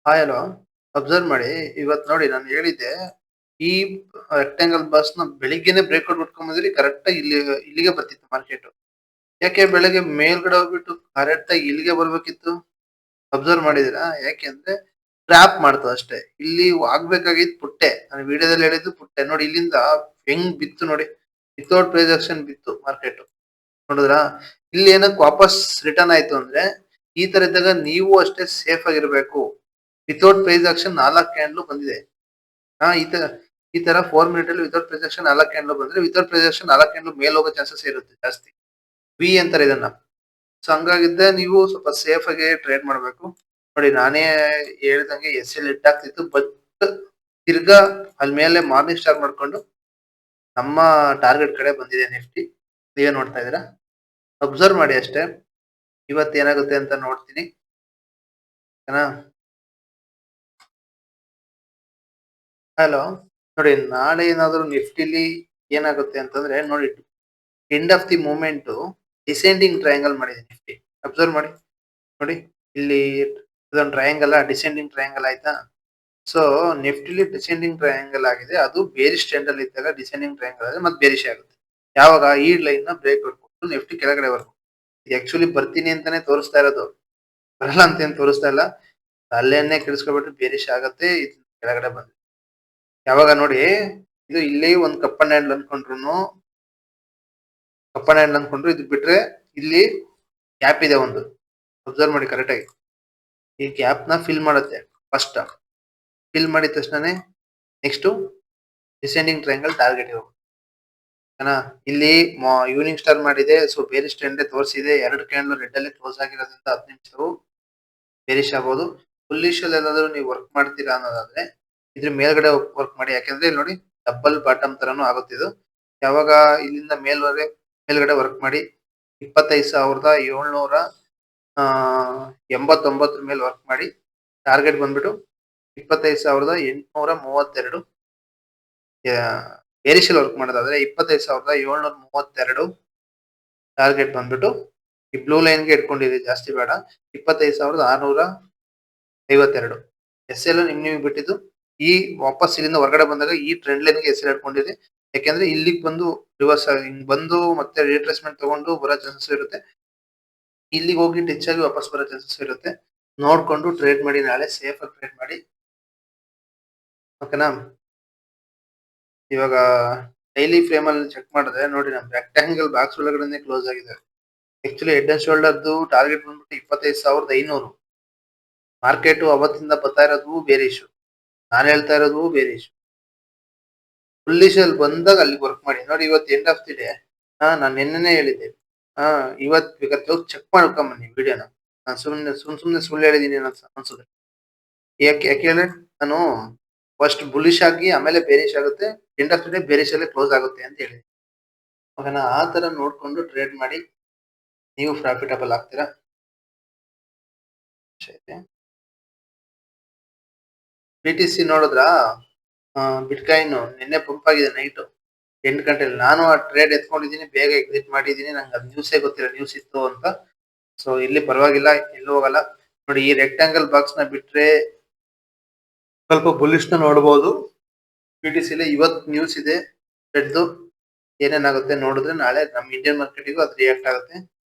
Hi hello. Observe ಮಾಡಿ. ಇವತ್ ನೋಡಿ ನಾನು ಹೇಳಿದ್ದೆ, ಈ ರೆಕ್ಟಾಂಗಲ್ ಬಸ್‌ನ ಬೆಳಿಗ್ಗೆನೆ ಬ್ರೇಕ್ಔಟ್ ಹೊಡ್ಕೊಂಡ್ ಬಂದಿದ್ರೆ ಕರೆಕ್ಟಾಗಿ ಇಲ್ಲಿಗೆ ಬರ್ತಿತ್ತು ಮಾರ್ಕೆಟು. ಯಾಕೆ ಬೆಳಗ್ಗೆ ಮೇಲ್ಗಡೆ ಹೋಗ್ಬಿಟ್ಟು ಕರೆಕ್ಟಾಗಿ ಇಲ್ಲಿಗೆ ಬರ್ಬೇಕಿತ್ತು? ಅಬ್ಸರ್ವ್ ಮಾಡಿದೀರಾ? ಯಾಕೆಂದ್ರೆ ಟ್ರ್ಯಾಪ್ ಮಾಡ್ತು ಅಷ್ಟೇ. ಇಲ್ಲಿ ಆಗ್ಬೇಕಾಗಿದ್ದು ಪುಟ್ಟೆ. ನಾನು ವಿಡಿಯೋದಲ್ಲಿ ಹೇಳಿದ್ದು ಪುಟ್ಟೆ. ನೋಡಿ ಇಲ್ಲಿಂದ ಹೆಂಗ್ ಬಿತ್ತು ನೋಡಿ. ವಿಥೌಟ್ ಪ್ರೈಸ್ ಆಕ್ಷನ್ ಬಿತ್ತು ಮಾರ್ಕೆಟು. ನೋಡಿದ್ರಾ? ಇಲ್ಲಿ ಏನಕ್ಕೆ ವಾಪಸ್ ರಿಟರ್ನ್ ಆಯ್ತು ಅಂದ್ರೆ, ಈ ತರ ಇದ್ದಾಗ ನೀವು ಅಷ್ಟೇ ಸೇಫ್ ಆಗಿರ್ಬೇಕು. ವಿಥೌಟ್ ಪ್ರೈಸ್ ಆಕ್ಷನ್ 4 ಕ್ಯಾಂಡಲ್ ಬಂದಿದೆ. ಹಾ, ಈ ತರ 4 ಮಿನಿಟ್ ಅಲ್ಲಿ ವಿಥೌಟ್ ಪ್ರೈಸ್ ಆಕ್ಷನ್ 4 ಕ್ಯಾಂಡಲ್ ಬಂದ್ರೆ ವಿಥೌಟ್ ಪ್ರೈಸ್ ಆಕ್ಷನ್ 4 ಕ್ಯಾಂಡಲ್ ಮೇಲ್ ಹೋಗೋ ಚಾನ್ಸಸ್ ಇರುತ್ತೆ ಜಾಸ್ತಿ. ವಿ ಅಂತಾರೆ ಇದನ್ನ. ಸೊ ಹಂಗಾಗಿದ್ದೆ ನೀವು ಸ್ವಲ್ಪ ಸೇಫ್ ಆಗಿ ಟ್ರೇಡ್ ಮಾಡ್ಬೇಕು. ನೋಡಿ ನಾನೇ ಹೇಳ್ದಂಗೆ ಎಸ್ ಎಲ್ ಹಿಟ್ ಆಗ್ತಿತ್ತು, ಬಟ್ ತಿರ್ಗಾ ಅಲ್ಲಿ ಮೇಲೆ ಮಾರ್ನಿಂಗ್ ಸ್ಟಾರ್ ಮಾಡ್ಕೊಂಡು ನಮ್ಮ ಟಾರ್ಗೆಟ್ ಕಡೆ ಬಂದಿದೆ ನಿಫ್ಟಿ. ನೀವೇ ನೋಡ್ತಾ ಇದೀರಾ. ಅಬ್ಸರ್ವ್ ಮಾಡಿ ಅಷ್ಟೇ. ಇವತ್ತು ಏನಾಗುತ್ತೆ ಅಂತ ನೋಡ್ತೀನಿ. ಓಕೆನಾ? ಹಲೋ. ನೋಡಿ ನಾಳೆ ಏನಾದ್ರು ನಿಫ್ಟಿಲಿ ಏನಾಗುತ್ತೆ ಅಂತಂದ್ರೆ ನೋಡಿ, end of the movement descending triangle ಮಾಡಿದೆ ನಿಫ್ಟಿ. ಅಬ್ಸರ್ವ್ ಮಾಡಿ. ನೋಡಿ ಇಲ್ಲಿ ಇದೊಂದು ಟ್ರಯಾಂಗಲ್, ಡಿಸೆಂಡಿಂಗ್ ಟ್ರಯಾಂಗಲ್ ಆಯ್ತಾ. ಸೊ ನಿಫ್ಟಿಲಿ ಡಿಸೆಂಡಿಂಗ್ ಟ್ರಯಾಂಗಲ್ ಆಗಿದೆ. ಅದು ಬೇರಿಶ್ ಟ್ರೆಂಡ್ ಅಲ್ಲಿ ಇದ್ದಾಗ ಡಿಸೆಂಡಿಂಗ್ ಟ್ರಯಾಂಗಲ್ ಆದ್ರೆ ಮತ್ತೆ ಬೇರಿಶ್ ಆಗುತ್ತೆ. ಯಾವಾಗ ಈ ಲೈನ್ ನ ಬ್ರೇಕ್ ಕೊಟ್ಟು ನಿಫ್ಟಿ ಕೆಳಗಡೆ ಬರುತ್ತೆ. ಆಕ್ಚುಲಿ ಬರ್ತೀನಿ ಅಂತಾನೆ ತೋರಿಸ್ತಾ ಇರೋದು, ಬರಲ್ಲ ಅಂತ ಏನ್ ತೋರಿಸ್ತಾ ಇಲ್ಲ. ಅಲ್ಲೇನೆ ಕೆಡಿಸ್ಕೊಬಿಟ್ರೆ ಬೇರಿಶ್ ಆಗತ್ತೆ. ಇದು ಕೆಳಗಡೆ ಬಂದ್ರೆ ಯಾವಾಗ ನೋಡಿ, ಇದು ಇಲ್ಲಿ ಒಂದ್ ಕಪ್ಪನ್ ಹ್ಯಾಂಡಲ್ ಅನ್ಕೊಂಡ್ರು ಇದು ಬಿಟ್ರೆ ಇಲ್ಲಿ ಗ್ಯಾಪ್ ಇದೆ ಒಂದು. ಅಬ್ಸರ್ವ್ ಮಾಡಿ ಕರೆಕ್ಟ್ ಆಗಿ. ಈ ಗ್ಯಾಪ್ ನ ಫಿಲ್ ಮಾಡುತ್ತೆ ಫಸ್ಟ್. ಫಿಲ್ ಮಾಡಿದ ತಕ್ಷಣನೇ ನೆಕ್ಸ್ಟ್ ಡಿಸೆಂಡಿಂಗ್ ಟ್ರಯಾಂಗಲ್ ಟಾರ್ಗೆಟ್ ಹೋಗುತ್ತೆ. ಇಲ್ಲಿ ಈವ್ನಿಂಗ್ ಸ್ಟಾರ್ ಮಾಡಿದೆ. ಸೊ ಬೇರಿಶ್ ಟ್ರೆಂಡ್ ತೋರಿಸಿದೆ. 2 ಕ್ಯಾಂಡಲ್ ರೆಡ್ ಅಲ್ಲಿ ಕ್ಲೋಸ್ ಆಗಿರೋದ್ರಿಂದ 10 ನಿಮಿಷವು ಬೇರಿಶ್ ಆಗ್ಬೋದು. ಬುಲ್ಲಿಶ್ ಅಲ್ಲಿ ಏನಾದ್ರು ನೀವು ವರ್ಕ್ ಮಾಡ್ತೀರಾ ಅನ್ನೋದಾದ್ರೆ ಇದ್ರ ಮೇಲ್ಗಡೆ ವರ್ಕ್ ಮಾಡಿ. ಯಾಕಂದ್ರೆ ಇಲ್ಲಿ ನೋಡಿ ಡಬಲ್ ಬಾಟಮ್ ತರಾನು ಆಗುತ್ತೆ ಇದು. ಯಾವಾಗ ಇಲ್ಲಿಂದ ಮೇಲ್ಗಡೆ ವರ್ಕ್ ಮಾಡಿ 25,700 89 ಮೇಲೆ ವರ್ಕ್ ಮಾಡಿ. ಟಾರ್ಗೆಟ್ ಬಂದ್ಬಿಟ್ಟು 25,832. ಬೇರಿಶ್ ಅಲ್ಲಿ ವರ್ಕ್ ಮಾಡೋದಾದ್ರೆ 25,732 ಟಾರ್ಗೆಟ್ ಬಂದ್ಬಿಟ್ಟು ಈ ಬ್ಲೂ ಲೈನ್ಗೆ ಇಟ್ಕೊಂಡಿದೆ, ಜಾಸ್ತಿ ಬೇಡ. 25,652 ಎಸ್ ಎಲ್ ನಿಮ್ಗೆ ಬಿಟ್ಟಿದ್ದು. ಈ ವಾಪಸ್ ಇಲ್ಲಿಂದ ಹೊರಗಡೆ ಬಂದಾಗ ಈ ಟ್ರೆಂಡ್ ಲೈನ್ಗೆ ಎಸ್ ಎಲ್ ಇಟ್ಕೊಂಡಿದೆ. ಯಾಕೆಂದ್ರೆ ಇಲ್ಲಿಗೆ ಬಂದು ರಿವರ್ಸ್ ಆಗಿ ಹಿಂಗ್ ಬಂದು ಮತ್ತೆ ರಿಟ್ರೇಸ್ಮೆಂಟ್ ತಗೊಂಡು ಬರೋ ಚಾನ್ಸಸ್ ಇರುತ್ತೆ. ಇಲ್ಲಿಗೆ ಹೋಗಿ ಟಚ್ ಆಗಿ ವಾಪಸ್ ಬರೋ ಚಾನ್ಸಸ್ ಇರುತ್ತೆ. ನೋಡ್ಕೊಂಡು ಟ್ರೇಡ್ ಮಾಡಿ. ನಾಳೆ ಸೇಫ್ ಆಗಿ ಟ್ರೇಡ್ ಮಾಡಿ. ಓಕೆನಾ? ಇವಾಗ ಡೈಲಿ ಫ್ರೇಮ್ ಅಲ್ಲಿ ಚೆಕ್ ಮಾಡಿದ್ರೆ ನೋಡಿ, ನಮ್ ರೆಕ್ಟಾಂಗಲ್ ಬಾಕ್ಸ್ ಒಳಗಡೆ ಕ್ಲೋಸ್ ಆಗಿದೆ. ಆಕ್ಚುಲಿ ಹೆಡ್ ಅಂಡ್ ಶೋಲ್ಡರ್ದು ಟಾರ್ಗೆಟ್ ಬಂದ್ಬಿಟ್ಟು 25,500. ಮಾರ್ಕೆಟ್ ಅವತ್ತಿಂದ ಬರ್ತಾ ಇರೋದು ಬೇರೆ ಇಶ್ಯೂ. ನಾನು ಹೇಳ್ತಾ ಇರೋದು ಬೇರೆ ಇಶ್ಯೂ. ಬುಲ್ಲಿಶ್ ಅಲ್ಲಿ ಬಂದಾಗ ಅಲ್ಲಿ ವರ್ಕ್ ಮಾಡಿ. ನೋಡಿ ಇವತ್ತು ಎಂಡ್ ಆಫ್ ದಿ ಡೇ. ನಾನು ನಿನ್ನೆನೆ ಹೇಳಿದ್ದೆ. ಹಾ, ಇವತ್ತು ಬೇಕಾದ್ರೆ ಹೋಗಿ ಚೆಕ್ ಮಾಡ್ಕೊಂಬನ್ನಿ ವಿಡಿಯೋನ. ನಾನು ಸುಮ್ನೆ ಸುಳ್ಳು ಹೇಳಿದೀನಿ ಅನ್ಸುತ್ತೆ. ಯಾಕೆ ಹೇಳಿ, ನಾನು ಫಸ್ಟ್ ಬುಲಿಶ್ ಆಗಿ ಆಮೇಲೆ ಬೇರಿಶ್ ಆಗುತ್ತೆ, end of the day bearish ಅಲ್ಲೇ ಕ್ಲೋಸ್ ಆಗುತ್ತೆ ಅಂತ ಹೇಳಿ. ಓಕೆನಾ? ಆ ತರ ನೋಡ್ಕೊಂಡು ಟ್ರೇಡ್ ಮಾಡಿ. ನೀವು ಪ್ರಾಫಿಟಬಲ್ ಆಗ್ತೀರಾ. BTC ನೋಡಿದ್ರಾ? ಬಿಟ್ಕಾಯಿನ್ ನಿನ್ನೆ ಪಂಪ್ ಆಗಿದೆ ನೈಟ್ 8 ಗಂಟೆಲಿ. ನಾನು ಆ ಟ್ರೇಡ್ ಎತ್ಕೊಂಡಿದ್ದೀನಿ, ಬೇಗ ಎಕ್ಸಿಟ್ ಮಾಡಿದ್ದೀನಿ. ನಂಗೆ ಅದು ನ್ಯೂಸೇ ಗೊತ್ತಿಲ್ಲ ನ್ಯೂಸ್ ಇತ್ತು ಅಂತ. ಸೊ ಇಲ್ಲಿ ಪರವಾಗಿಲ್ಲ, ಎಲ್ಲೂ ಹೋಗಲ್ಲ. ನೋಡಿ ಈ ರೆಕ್ಟಾಂಗಲ್ ಬಾಕ್ಸ್ ನ ಬಿಟ್ರೆ ಸ್ವಲ್ಪ ಬುಲಿಶ್ ನ ನೋಡಬಹುದು. BTC ಇವತ್ತು ನ್ಯೂಸ್ ಇದೆ ಫೆಡ್ದು. ಏನೇನಾಗುತ್ತೆ ನೋಡಿದ್ರೆ ನಾಳೆ ನಮ್ಮ ಇಂಡಿಯನ್ ಮಾರ್ಕೆಟಿಗೂ ಅದು ರಿಯಾಕ್ಟ್ ಆಗುತ್ತೆ.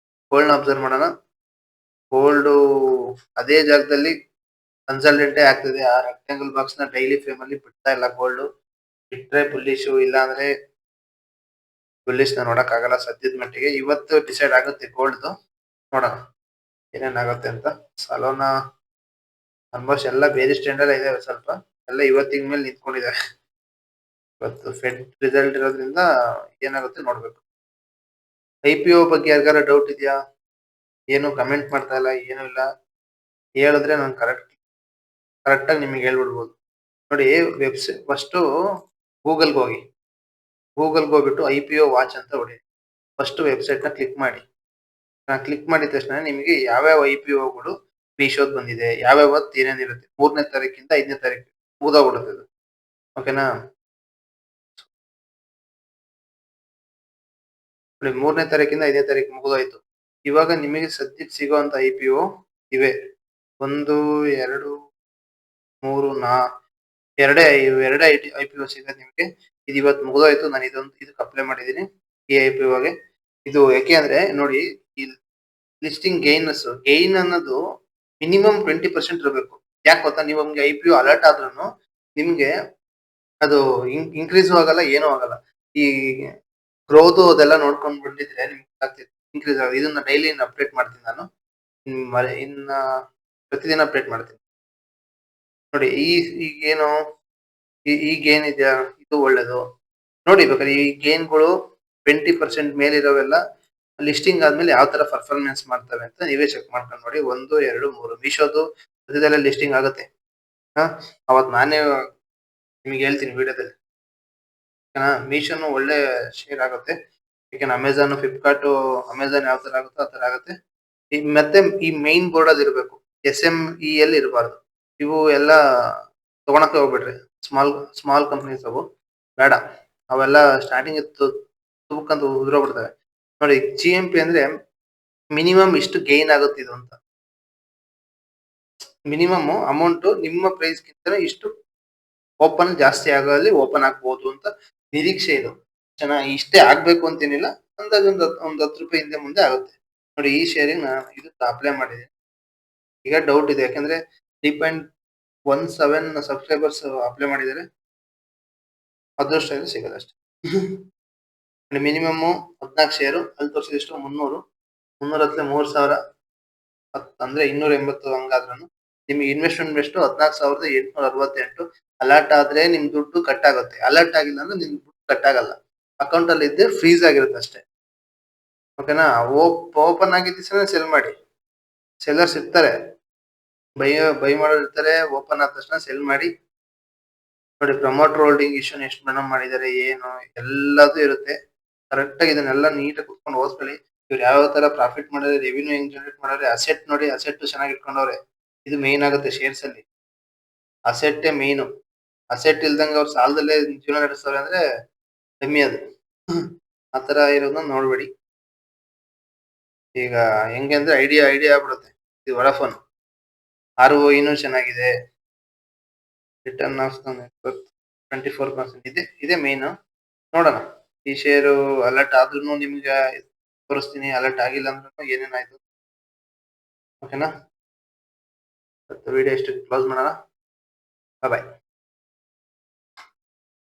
ಗೋಲ್ಡ್ ನ ಅಬ್ಸರ್ವ್ ಮಾಡೋಣ. ಗೋಲ್ಡ್ ಅದೇ ಜಾಗದಲ್ಲಿ ಕನ್ಸಲ್ಟೆಂಟೇ ಆಗ್ತದೆ. ಆ ರೆಕ್ಟಾಂಗಲ್ ಬಾಕ್ಸ್ ನ ಡೈಲಿ ಫ್ರೇಮ್ ಅಲ್ಲಿ ಬಿಡ್ತಾ ಇಲ್ಲ ಗೋಲ್ಡ್. ಬಿಟ್ರೆ ಬುಲ್ಲಿಶು, ಇಲ್ಲ ಅಂದ್ರೆ ಬುಲ್ಲಿಶ್ ನ ನೋಡಕ್ ಆಗಲ್ಲ ಸದ್ಯದ ಮಟ್ಟಿಗೆ. ಇವತ್ತು ಡಿಸೈಡ್ ಆಗುತ್ತೆ ಗೋಲ್ಡ್ದು. ನೋಡೋಣ ಏನೇನಾಗುತ್ತೆ ಅಂತ. ಸಾಲೋನ ಆಲ್ಮೋಸ್ಟ್ ಎಲ್ಲ ಬೇರೆ ಸ್ಟ್ಯಾಂಡ್ ಅಲ್ಲ ಇದಾವೆ. ಸ್ವಲ್ಪ ಎಲ್ಲ ಇವತ್ತಿನ ಮೇಲೆ ನಿಂತ್ಕೊಂಡಿದ್ದಾರೆ. ಇವತ್ತು ಫೆಡ್ ರಿಸಲ್ಟ್ ಇರೋದ್ರಿಂದ ಏನಾಗುತ್ತೆ ನೋಡ್ಬೇಕು. IPO ಬಗ್ಗೆ ಯಾರಿಗಾರ ಡೌಟ್ ಇದೆಯಾ? ಏನು ಕಮೆಂಟ್ ಮಾಡ್ತಾ ಇಲ್ಲ, ಏನು ಇಲ್ಲ. ಹೇಳಿದ್ರೆ ನಾನು ಕರೆಕ್ಟಾಗಿ ನಿಮಗೆ ಹೇಳ್ಬಿಡ್ಬೋದು. ನೋಡಿ ವೆಬ್ಸೈಟ್ ಫಸ್ಟು ಗೂಗಲ್ಗೆ ಹೋಗಿ. ಗೂಗಲ್ಗೆ ಹೋಗ್ಬಿಟ್ಟು IPO ವಾಚ್ ಅಂತ ಹೊಡಿ. ಫಸ್ಟ್ ವೆಬ್ಸೈಟ್ ನ ಕ್ಲಿಕ್ ಮಾಡಿ. ಕ್ಲಿಕ್ ಮಾಡಿದ ತಕ್ಷಣ ನಿಮಗೆ ಯಾವ್ಯಾವ IPOಗಳು ಮೀಶೋದ್ ಬಂದಿದೆ, ಯಾವ್ಯಾವ ಏನೇನಿರುತ್ತೆ. 3ನೇ ತಾರೀಕಿಂದ 5ನೇ ತಾರೀಕು ಮುಗ್ದೋಗ್ಬಿಡುತ್ತೆ ಅದು. ಓಕೆನಾ? ನೋಡಿ 3ನೇ ತಾರೀಕಿಂದ 5ನೇ ತಾರೀಕು ಮುಗಿದೋಯ್ತು. ಇವಾಗ ನಿಮಗೆ ಸದ್ಯಕ್ಕೆ ಸಿಗೋಂತ IPO ಇವೆ. 1, 2, ನಾ ಎರಡೇ ಐ ಪಿ ಒ ಸಿಗೋದು ನಿಮ್ಗೆ. ಇದು ಇವತ್ತು ಮುಗಿದೋಯ್ತು. ನಾನು ಇದಕ್ಕೆ ಅಪ್ಲೈ ಮಾಡಿದ್ದೀನಿ ಈ ಐ ಪಿ ಒಗೆ. ಇದು ಯಾಕೆ ಅಂದ್ರೆ ನೋಡಿ, ಈ ಲಿಸ್ಟಿಂಗ್ ಗೈನ್ ಅನ್ನೋದು ಮಿನಿಮಮ್ 20% ಇರಬೇಕು. ಯಾಕೆ ಗೊತ್ತಾ, ನೀವು ನಮ್ಗೆ ಐ ಪಿ ಒ ಅಲರ್ಟ್ ಆದ್ರೂ ನಿಮ್ಗೆ ಅದು ಇನ್ಕ್ರೀಸು ಆಗಲ್ಲ, ಏನೂ ಆಗಲ್ಲ. ಈ ಗ್ರೋದು ಅದೆಲ್ಲ ನೋಡ್ಕೊಂಡ್ ಬಿಟ್ಟಿದ್ರೆ ನಿಮ್ಗೆ ಆಗ್ತಿತ್ತು ಇನ್ಕ್ರೀಸ್ ಆಗೋದು. ಇದನ್ನ ಡೈಲಿ ಅಪ್ಡೇಟ್ ಮಾಡ್ತೀನಿ ನಾನು. ಇನ್ನ ಪ್ರತಿದಿನ ಅಪ್ಡೇಟ್ ಮಾಡ್ತೀನಿ ನೋಡಿ. ಈಗೇನು ಈ ಗೇನ್ ಇದೆಯಾ, ಇದು ಒಳ್ಳೇದು ನೋಡಿ. ಬೇಕಾದ್ರೆ ಈ ಗೇನ್ಗಳು 20% ಮೇಲಿರೋವೆಲ್ಲ ಲಿಸ್ಟಿಂಗ್ ಆದ್ಮೇಲೆ ಯಾವ ತರ ಪರ್ಫಾರ್ಮೆನ್ಸ್ ಮಾಡ್ತವೆ ಅಂತ ನೀವೇ ಚೆಕ್ ಮಾಡ್ಕೊಂಡು ನೋಡಿ. 1, 2, 3 ಮೀಶೋದು ಅದೆಲ್ಲ ಲಿಸ್ಟಿಂಗ್ ಆಗುತ್ತೆ. ಅವತ್ ನಾನೇ ನಿಮಗೆ ಹೇಳ್ತೀನಿ ವಿಡಿಯೋದಲ್ಲಿ. ಮೀಶೋನು ಒಳ್ಳೆ ಶೇರ್ ಆಗುತ್ತೆ. ಯಾಕಂದ್ರೆ ಅಮೆಝಾನ್, ಫ್ಲಿಪ್ಕಾರ್ಟ್, ಅಮೆಝಾನ್ ಯಾವ ತರ ಆಗುತ್ತೋ ಆ ತರ ಆಗುತ್ತೆ. ಮತ್ತೆ ಈ ಮೈನ್ ಬೋರ್ಡ್ ಅಲ್ಲಿ ಇರಬೇಕು, SME ಅಲ್ಲಿ ಇರಬಾರ್ದು. ಇವು ಎಲ್ಲ ತಗೊಳಕ್ಕೆ ಹೋಗ್ಬಿಡ್ರಿ. ಸ್ಮಾಲ್ ಕಂಪನೀಸ್ ಅವು ಬೇಡ. ಅವೆಲ್ಲ ಸ್ಟಾರ್ಟಿಂಗ್ ತುಬಕ್ಕಂತ ಉದ್ರೋಗ್ಬಿಡ್ತವೆ ನೋಡಿ. GMP ಅಂದ್ರೆ ಮಿನಿಮಮ್ ಇಷ್ಟು ಗೈನ್ ಆಗುತ್ತೆ ಇದು ಅಂತ. ಮಿನಿಮಮ್ ಅಮೌಂಟ್ ನಿಮ್ಮ ಪ್ರೈಸ್ ಗಿಂತ ಇಷ್ಟು ಓಪನ್ ಜಾಸ್ತಿ ಆಗೋಲ್ಲಿ ಓಪನ್ ಆಗ್ಬೋದು ಅಂತ ನಿರೀಕ್ಷೆ ಇದು. ಚೆನ್ನಾಗಿ ಇಷ್ಟೇ ಆಗ್ಬೇಕು ಅಂತೇನಿಲ್ಲ, ಅಂದಾಜು ಒಂದು 10 ರೂಪಾಯಿ ಹಿಂದೆ ಮುಂದೆ ಆಗುತ್ತೆ ನೋಡಿ. ಈ ಶೇರಿಂಗ್ ನಾನು ಇದಕ್ಕೆ ಅಪ್ಲೈ ಮಾಡಿದ್ದೀನಿ. ಈಗ ಡೌಟ್ ಇದೆ, ಯಾಕಂದ್ರೆ 3.17 ಸಬ್ಸ್ಕ್ರೈಬರ್ಸ್ ಅಪ್ಲೈ ಮಾಡಿದ್ದಾರೆ. ಅದೃಷ್ಟ ಸಿಗಲ್ಲ ಅಷ್ಟೇ. ಮಿನಿಮಮ್ 14 ಶೇರು, ಅಲ್ಲಿ ತೋರಿಸಿದಷ್ಟು 300 ಹತ್ತಲೆ 3,000 ಅಂದ್ರೆ 280 ಹಂಗಾದ್ರೂ ನಿಮ್ಗೆ ಇನ್ವೆಸ್ಟ್ಮೆಂಟ್ ಎಷ್ಟು 14,868. ಅಲರ್ಟ್ ಆದ್ರೆ ನಿಮ್ ದುಡ್ಡು ಕಟ್ ಆಗುತ್ತೆ. ಅಲರ್ಟ್ ಆಗಿಲ್ಲ ಅಂದ್ರೆ ನಿಮ್ ದುಡ್ಡು ಕಟ್ ಆಗಲ್ಲ. ಅಕೌಂಟ್ ಅಲ್ಲಿ ಇದ್ದೆ ಫ್ರೀಸ್ ಆಗಿರುತ್ತೆ ಅಷ್ಟೇ. ಓಕೆನಾ. ಓಪನ್ ಆಗಿದ್ದ ಸೆಲ್ ಮಾಡಿ. ಸೆಲ್ಲರ್ಸ್ ಇರ್ತಾರೆ, ಬೈ ಮಾಡೋರು ಇರ್ತಾರೆ. ಓಪನ್ ಆದ ತಕ್ಷಣ ಸೆಲ್ ಮಾಡಿ ನೋಡಿ. ಪ್ರಮೋಟರ್ ಹೋಲ್ಡಿಂಗ್ ಇಶ್ಯೂನ್ ಎಷ್ಟು ಜನ ಮಾಡಿದ್ದಾರೆ, ಏನು ಎಲ್ಲದೂ ಇರುತ್ತೆ. ಕರೆಕ್ಟ್ ಆಗಿ ಇದನ್ನೆಲ್ಲ ನೀಟಾಗಿ ಕುತ್ಕೊಂಡು ಓದ್ಕೊಳ್ಳಿ. ಇವ್ರು ಯಾವ ತರ ಪ್ರಾಫಿಟ್ ಮಾಡಿದ್ರೆ, ರೆವಿನ್ಯೂ ಹೆಂಗ್ ಜನರೇಟ್ ಮಾಡಿದ್ರೆ, ಅಸೆಟ್ ನೋಡಿ, ಅಸೆಟ್ ಚೆನ್ನಾಗಿ ಇಟ್ಕೊಂಡವ್ರೆ. ಇದು ಮೇನ್ ಆಗುತ್ತೆ ಶೇರ್ಸ್ ಅಲ್ಲಿ. ಅಸೆಟ್ಟೇ ಮೇನು. ಅಸೆಟ್ ಇಲ್ದಂಗೆ ಅವ್ರು ಸಾಲದಲ್ಲೇ ಜೀವನ ನಡೆಸ್ತಾರೆ ಅಂದ್ರೆ ಕಮ್ಮಿ ಅದು. ಆತರ ಇರೋದನ್ನ ನೋಡ್ಬೇಡಿ. ಈಗ ಹೆಂಗೆ ಅಂದ್ರೆ ಐಡಿಯಾ ಆಗ್ಬಿಡುತ್ತೆ. ಇದು ವಡಾಫೋನ್ ROI ಚೆನ್ನಾಗಿದೆ. ರಿಟರ್ನ್ ಆಫ್ 24% ಇದೆ ಮೇನ್. ನೋಡೋಣ. ಈ ಶೇರು ಅಲರ್ಟ್ ಆದ್ರೂ ನಿಮ್ಗೆ ತೋರಿಸ್ತೀನಿ, ಅಲರ್ಟ್ ಆಗಿಲ್ಲ ಅಂದ್ರೂ ಏನೇನಾಯ್ತು. ಓಕೆನಾ. ವಿಡಿಯೋ ಎಷ್ಟು ಕ್ಲೋಸ್ ಮಾಡೋಣ. ಬಾಯ್.